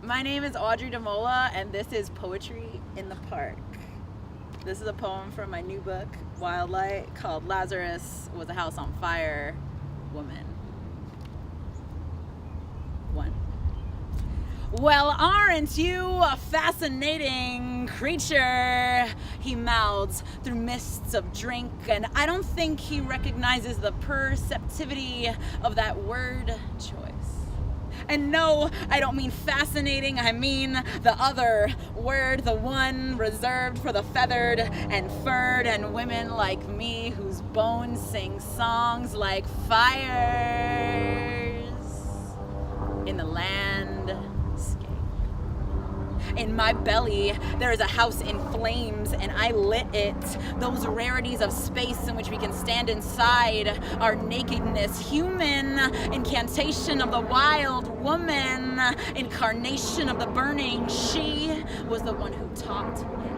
My name is Audrey Dimola, and this is Poetry in the Park. This is a poem from my new book, WILDLIGHT, called Lazarus Was a House on Fire, Woman. 1. Well, aren't you a fascinating creature? He mouths through mists of drink, and I don't think he recognizes the perceptivity of that word choice. And no, I don't mean fascinating, I mean the other word, the one reserved for the feathered and furred and women like me whose bones sing songs like fires in the landscape. In my belly, there is a house in flames, and I lit it. Those rarities of space in which we can stand inside our nakedness. Human incantation of the wild woman, incarnation of the burning. She was the one who taught him.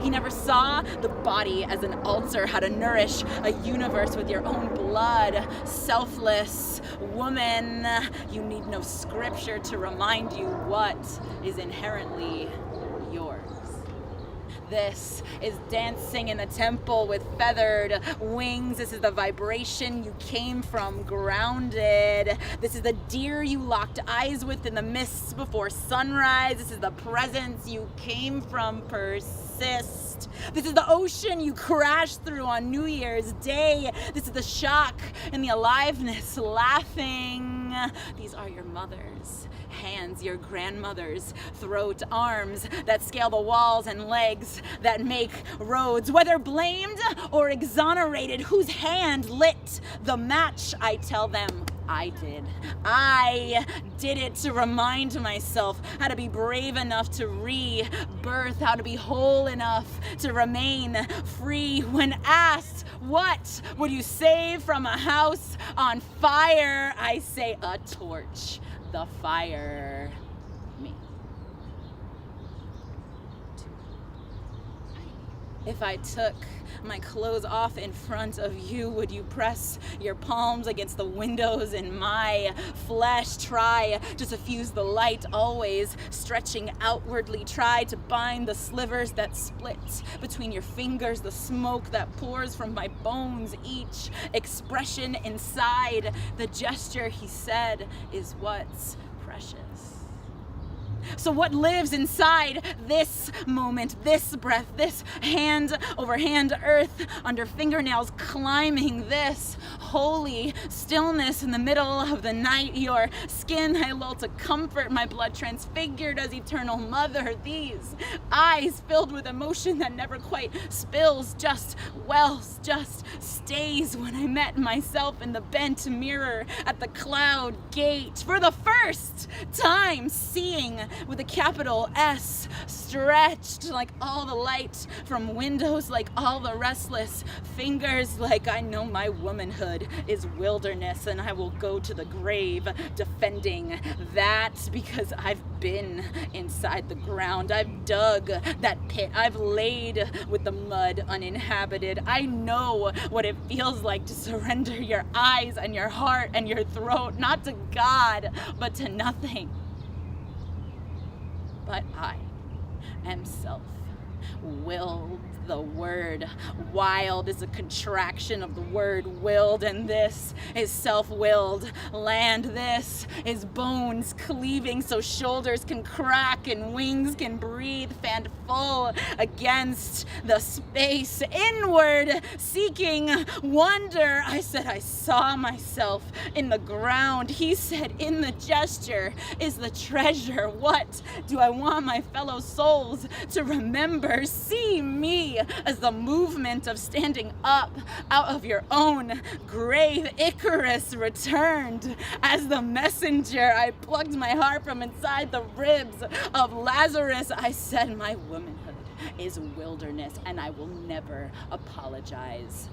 He never saw the body as an altar, how to nourish a universe with your own blood. Selfless woman, you need no scripture to remind you what is inherently yours. This is dancing in the temple with feathered wings. This is the vibration you came from, grounded. This is the deer you locked eyes with in the mists before sunrise. This is the presence you came from, persist. This is the ocean you crashed through on New Year's Day. This is the shock and the aliveness, laughing. These are your mother's hands, your grandmother's throat, arms that scale the walls, and legs that make roads. Whether blamed or exonerated, whose hand lit the match? I tell them, I did it to remind myself how to be brave enough to rebirth, how to be whole enough to remain free. When asked, what would you save from a house on fire? I say, a torch. The fire, me. 2. If I took my clothes off in front of you, would you press your palms against the windows in my flesh? Try to suffuse the light, always stretching outwardly. Try to bind the slivers that split between your fingers, the smoke that pours from my bones, each expression inside the gesture, he said, is what's precious. So what lives inside this moment, this breath, this hand over hand, earth under fingernails climbing, this holy stillness in the middle of the night? Your skin I lull to comfort, my blood transfigured as eternal mother. These eyes filled with emotion that never quite spills, just wells, just stays. When I met myself in the bent mirror at the cloud gate, for the first time seeing with a capital S, stretched like all the light from windows, like all the restless fingers, like I know my womanhood is wilderness, and I will go to the grave defending that, because I've been inside the ground. I've dug that pit. I've laid with the mud uninhabited. I know what it feels like to surrender your eyes and your heart and your throat, not to God, but to nothing. But I am self-willed. The word wild is a contraction of the word willed, and this is self-willed land. This is bones cleaving so shoulders can crack and wings can breathe, fanned full against the space, inward seeking wonder. I said I saw myself in the ground. He said in the gesture is the treasure. What do I want my fellow souls to remember? See me as the movement of standing up out of your own grave. Icarus returned as the messenger. I plucked my heart from inside the ribs of Lazarus. I said my womanhood is wilderness, and I will never apologize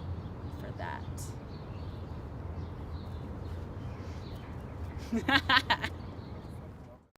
for that.